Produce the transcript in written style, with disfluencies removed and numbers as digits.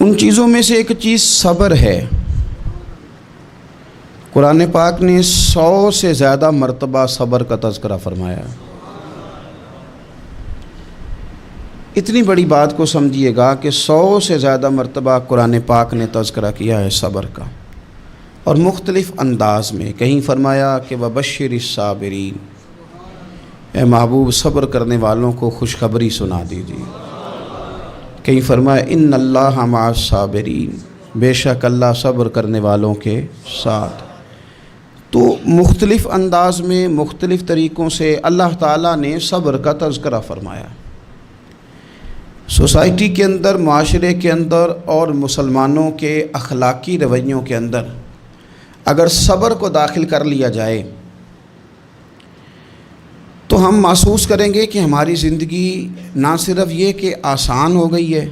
ان چیزوں میں سے ایک چیز صبر ہے۔ قرآن پاک نے 100 سے زیادہ مرتبہ صبر کا تذکرہ فرمایا۔ اتنی بڑی بات کو سمجھیے گا کہ 100 سے زیادہ مرتبہ قرآن پاک نے تذکرہ کیا ہے صبر کا، اور مختلف انداز میں۔ کہیں فرمایا کہ وَبَشِّرِ الصَّابِرِينَ، اے محبوب صبر کرنے والوں کو خوشخبری سنا دیجیے۔ کہیں فرمایا اِنَّ اللَّهَ مَعَ الصَّابِرِينَ، بے شک اللہ صبر کرنے والوں کے ساتھ۔ تو مختلف انداز میں، مختلف طریقوں سے اللہ تعالیٰ نے صبر کا تذکرہ فرمایا۔ سوسائٹی کے اندر، معاشرے کے اندر اور مسلمانوں کے اخلاقی رویوں کے اندر اگر صبر کو داخل کر لیا جائے تو ہم محسوس کریں گے کہ ہماری زندگی نہ صرف یہ کہ آسان ہو گئی ہے